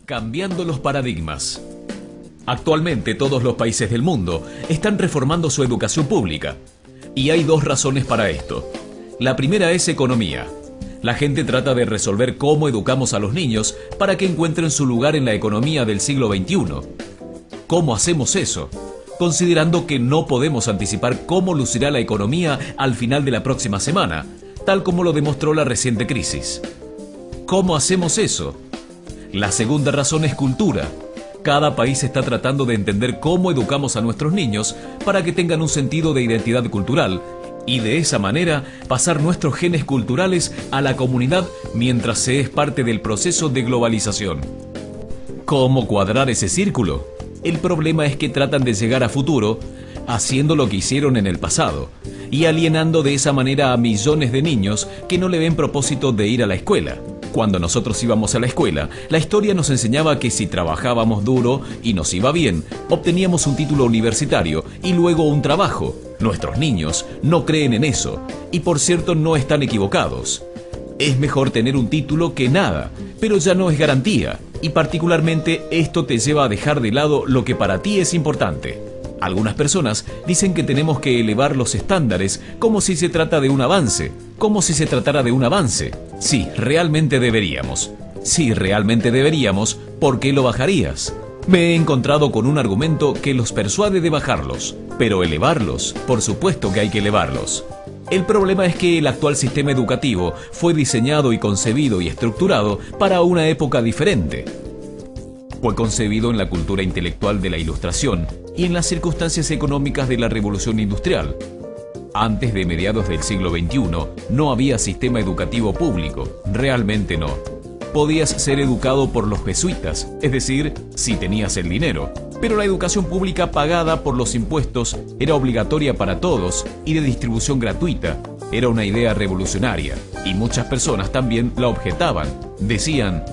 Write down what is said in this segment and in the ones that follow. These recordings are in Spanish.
Cambiando los paradigmas. Actualmente todos los países del mundo están reformando su educación pública. Y hay dos razones para esto. La primera es economía. La gente trata de resolver cómo educamos a los niños para que encuentren su lugar en la economía del siglo XXI. ¿Cómo hacemos eso? Considerando que no podemos anticipar cómo lucirá la economía al final de la próxima semana, tal como lo demostró la reciente crisis. ¿Cómo hacemos eso? La segunda razón es cultura. Cada país está tratando de entender cómo educamos a nuestros niños para que tengan un sentido de identidad cultural y de esa manera pasar nuestros genes culturales a la comunidad mientras se es parte del proceso de globalización. ¿Cómo cuadrar ese círculo? El problema es que tratan de llegar a futuro haciendo lo que hicieron en el pasado y alienando de esa manera a millones de niños que no le ven propósito de ir a la escuela. Cuando nosotros íbamos a la escuela, la historia nos enseñaba que si trabajábamos duro y nos iba bien, obteníamos un título universitario y luego un trabajo. Nuestros niños no creen en eso y por cierto no están equivocados. Es mejor tener un título que nada, pero ya no es garantía y particularmente esto te lleva a dejar de lado lo que para ti es importante. Algunas personas dicen que tenemos que elevar los estándares como si se trata de un avance, como si se tratara de un avance. Sí, realmente deberíamos. Si realmente deberíamos, ¿por qué lo bajarías? Me he encontrado con un argumento que los persuade de bajarlos, pero elevarlos, por supuesto que hay que elevarlos. El problema es que el actual sistema educativo fue diseñado y concebido y estructurado para una época diferente. Fue concebido en la cultura intelectual de la Ilustración y en las circunstancias económicas de la Revolución Industrial. Antes de mediados del siglo XXI, no había sistema educativo público, realmente no. Podías ser educado por los jesuitas, es decir, si tenías el dinero. Pero la educación pública pagada por los impuestos era obligatoria para todos y de distribución gratuita. Era una idea revolucionaria y muchas personas también la objetaban. Decían,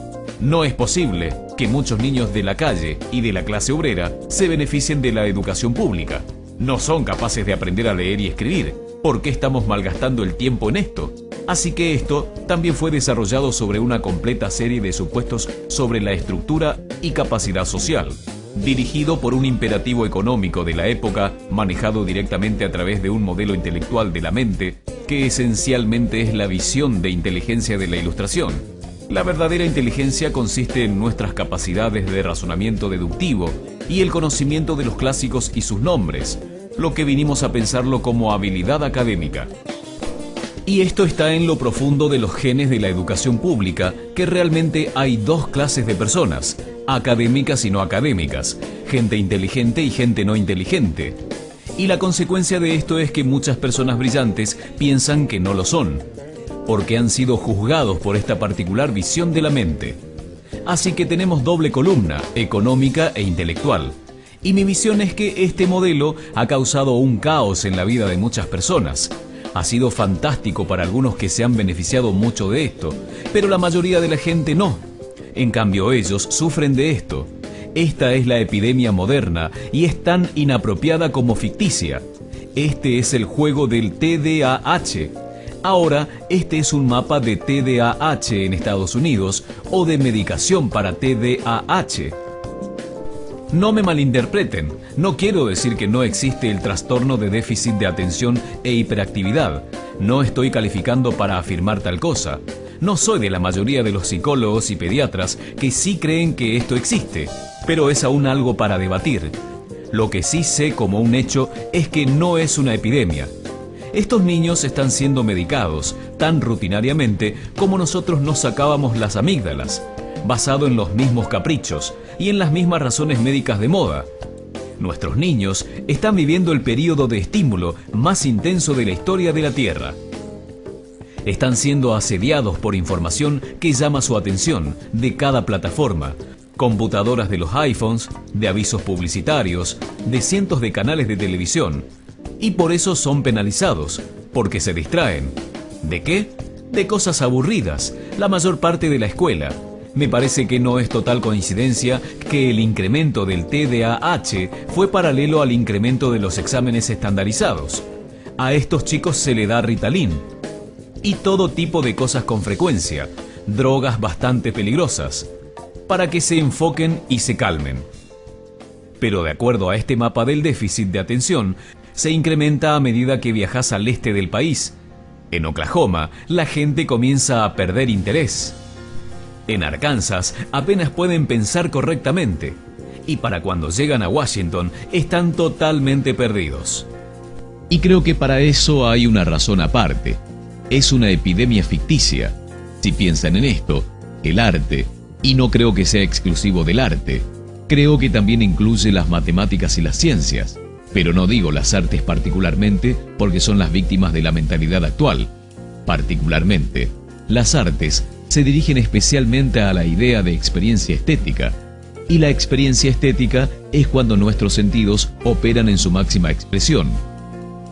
no es posible que muchos niños de la calle y de la clase obrera se beneficien de la educación pública. No son capaces de aprender a leer y escribir. ¿Por qué estamos malgastando el tiempo en esto? Así que esto también fue desarrollado sobre una completa serie de supuestos sobre la estructura y capacidad social, dirigido por un imperativo económico de la época, manejado directamente a través de un modelo intelectual de la mente, que esencialmente es la visión de inteligencia de la Ilustración. La verdadera inteligencia consiste en nuestras capacidades de razonamiento deductivo y el conocimiento de los clásicos y sus nombres, lo que vinimos a pensarlo como habilidad académica. Y esto está en lo profundo de los genes de la educación pública, que realmente hay dos clases de personas, académicas y no académicas, gente inteligente y gente no inteligente. Y la consecuencia de esto es que muchas personas brillantes piensan que no lo son, porque han sido juzgados por esta particular visión de la mente. Así que tenemos doble columna, económica e intelectual. Y mi visión es que este modelo ha causado un caos en la vida de muchas personas. Ha sido fantástico para algunos que se han beneficiado mucho de esto, pero la mayoría de la gente no. En cambio, ellos sufren de esto. Esta es la epidemia moderna y es tan inapropiada como ficticia. Este es el juego del TDAH. Ahora, este es un mapa de TDAH en Estados Unidos o de medicación para TDAH. No me malinterpreten, no quiero decir que no existe el trastorno de déficit de atención e hiperactividad. No estoy calificando para afirmar tal cosa. No soy de la mayoría de los psicólogos y pediatras que sí creen que esto existe, pero es aún algo para debatir. Lo que sí sé como un hecho es que no es una epidemia. Estos niños están siendo medicados tan rutinariamente como nosotros nos sacábamos las amígdalas, basado en los mismos caprichos y en las mismas razones médicas de moda. Nuestros niños están viviendo el período de estímulo más intenso de la historia de la Tierra. Están siendo asediados por información que llama su atención de cada plataforma, computadoras de los iPhones, de avisos publicitarios, de cientos de canales de televisión. Y por eso son penalizados, porque se distraen. ¿De qué? De cosas aburridas, la mayor parte de la escuela. Me parece que no es total coincidencia que el incremento del TDAH fue paralelo al incremento de los exámenes estandarizados. A estos chicos se le da Ritalin. Y todo tipo de cosas con frecuencia, drogas bastante peligrosas. para que se enfoquen y se calmen. Pero de acuerdo a este mapa del déficit de atención, se incrementa a medida que viajas al este del país. En Oklahoma, la gente comienza a perder interés. En Arkansas, apenas pueden pensar correctamente. Y para cuando llegan a Washington, están totalmente perdidos. Y creo que para eso hay una razón aparte. Es una epidemia ficticia. Si piensan en esto, el arte, y no creo que sea exclusivo del arte, creo que también incluye las matemáticas y las ciencias, pero no digo las artes particularmente porque son las víctimas de la mentalidad actual. Particularmente, las artes se dirigen especialmente a la idea de experiencia estética, y la experiencia estética es cuando nuestros sentidos operan en su máxima expresión.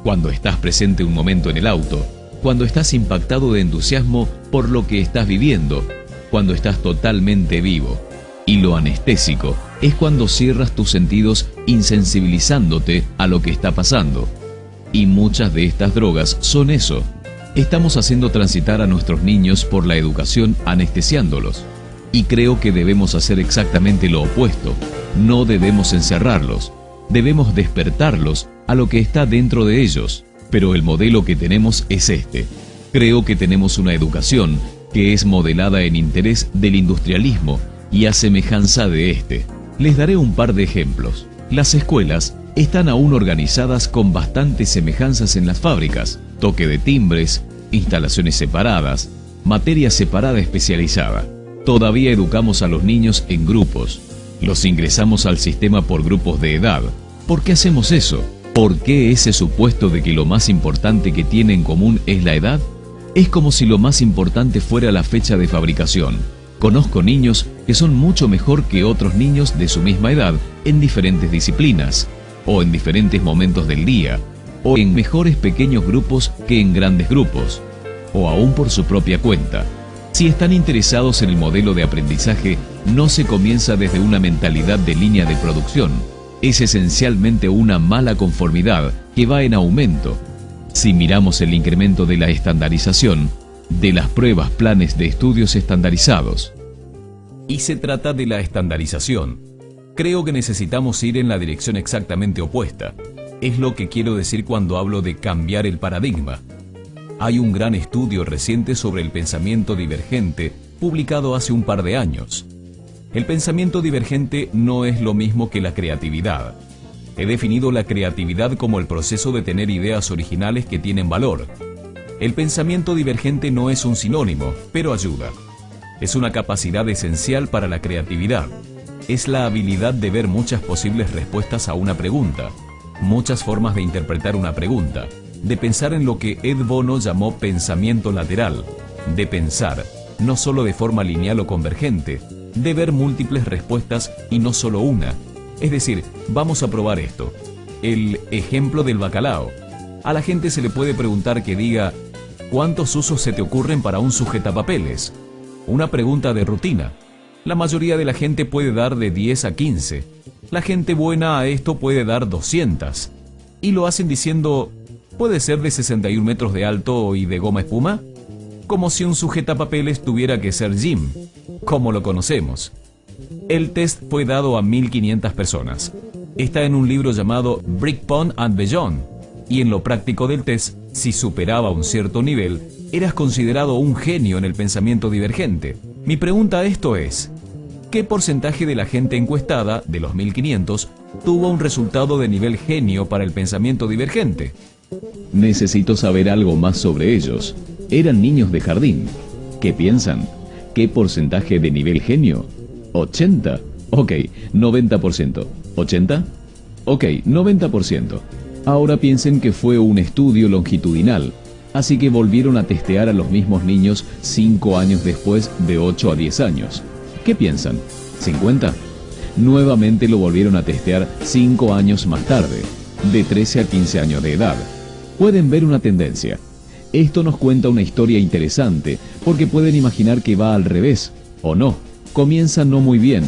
Cuando estás presente un momento en el auto, cuando estás impactado de entusiasmo por lo que estás viviendo, cuando estás totalmente vivo. Y lo anestésico es cuando cierras tus sentidos insensibilizándote a lo que está pasando. Y muchas de estas drogas son eso. Estamos haciendo transitar a nuestros niños por la educación anestesiándolos. Y creo que debemos hacer exactamente lo opuesto. No debemos encerrarlos. Debemos despertarlos a lo que está dentro de ellos. Pero el modelo que tenemos es este. Creo que tenemos una educación que es modelada en interés del industrialismo y a semejanza de este. Les daré un par de ejemplos. Las escuelas están aún organizadas con bastantes semejanzas en las fábricas. Toque de timbres, instalaciones separadas, materia separada especializada. Todavía educamos a los niños en grupos. Los ingresamos al sistema por grupos de edad. ¿Por qué hacemos eso? ¿Por qué ese supuesto de que lo más importante que tiene en común es la edad? Es como si lo más importante fuera la fecha de fabricación. Conozco niños que son mucho mejor que otros niños de su misma edad en diferentes disciplinas, o en diferentes momentos del día, o en mejores pequeños grupos que en grandes grupos, o aún por su propia cuenta. Si están interesados en el modelo de aprendizaje, no se comienza desde una mentalidad de línea de producción. Es esencialmente una mala conformidad que va en aumento. Si miramos el incremento de la estandarización, de las pruebas, planes de estudios estandarizados. Y se trata de la estandarización. Creo que necesitamos ir en la dirección exactamente opuesta. Es lo que quiero decir cuando hablo de cambiar el paradigma. Hay un gran estudio reciente sobre el pensamiento divergente, publicado hace un par de años. El pensamiento divergente no es lo mismo que la creatividad. He definido la creatividad como el proceso de tener ideas originales que tienen valor. El pensamiento divergente no es un sinónimo, pero ayuda. Es una capacidad esencial para la creatividad. Es la habilidad de ver muchas posibles respuestas a una pregunta, muchas formas de interpretar una pregunta, de pensar en lo que Ed Bono llamó pensamiento lateral, de pensar, no solo de forma lineal o convergente, de ver múltiples respuestas y no solo una. Es decir, vamos a probar esto. El ejemplo del bacalao. A la gente se le puede preguntar que diga, ¿cuántos usos se te ocurren para un sujetapapeles? Una pregunta de rutina. La mayoría de la gente puede dar de 10 a 15. La gente buena a esto puede dar 200. Y lo hacen diciendo, ¿puede ser de 61 metros de alto y de goma espuma? Como si un sujetapapeles tuviera que ser Jim, como lo conocemos. El test fue dado a 1500 personas. Está en un libro llamado Brickpond and Beyond, y en lo práctico del test, si superaba un cierto nivel, eras considerado un genio en el pensamiento divergente. Mi pregunta a esto es, ¿qué porcentaje de la gente encuestada, de los 1500, tuvo un resultado de nivel genio para el pensamiento divergente? Necesito saber algo más sobre ellos. Eran niños de jardín. ¿Qué piensan? ¿Qué porcentaje de nivel genio? ¿80? Ok, 90%. ¿80? Ok, 90%. Ahora piensen que fue un estudio longitudinal, así que volvieron a testear a los mismos niños 5 años después de 8 a 10 años. ¿Qué piensan? ¿50? Nuevamente lo volvieron a testear 5 años más tarde, de 13 a 15 años de edad. Pueden ver una tendencia. Esto nos cuenta una historia interesante, porque pueden imaginar que va al revés, o no. Comienza no muy bien,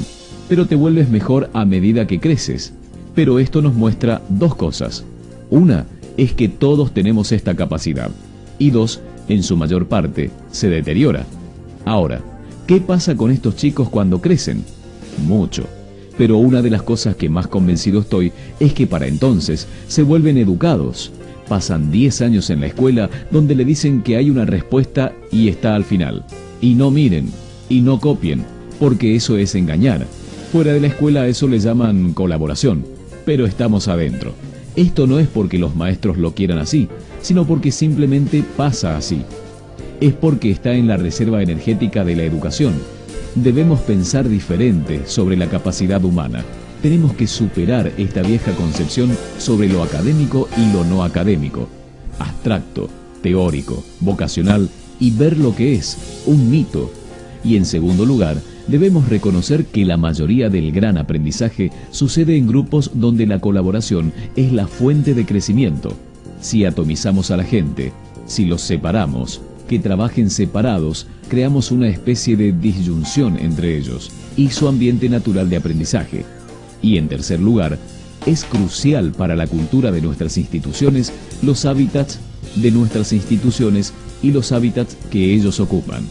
pero te vuelves mejor a medida que creces. Pero esto nos muestra dos cosas. Una es que todos tenemos esta capacidad. Y dos, en su mayor parte, se deteriora. Ahora, ¿Qué pasa con estos chicos cuando crecen? Mucho. Pero una de las cosas que más convencido estoy es que para entonces se vuelven educados. Pasan 10 años en la escuela donde le dicen que hay una respuesta y está al final. Y no miren, y no copien, porque eso es engañar. Fuera de la escuela a eso le llaman colaboración, pero estamos adentro. Esto no es porque los maestros lo quieran así, sino porque simplemente pasa así. Es porque está en la reserva energética de la educación. Debemos pensar diferente sobre la capacidad humana. Tenemos que superar esta vieja concepción sobre lo académico y lo no académico, abstracto, teórico, vocacional, y ver lo que es, un mito. Y en segundo lugar, debemos reconocer que la mayoría del gran aprendizaje sucede en grupos donde la colaboración es la fuente de crecimiento. Si atomizamos a la gente, si los separamos, que trabajen separados, creamos una especie de disyunción entre ellos y su ambiente natural de aprendizaje. Y en tercer lugar, es crucial para la cultura de nuestras instituciones los hábitats de nuestras instituciones y los hábitats que ellos ocupan.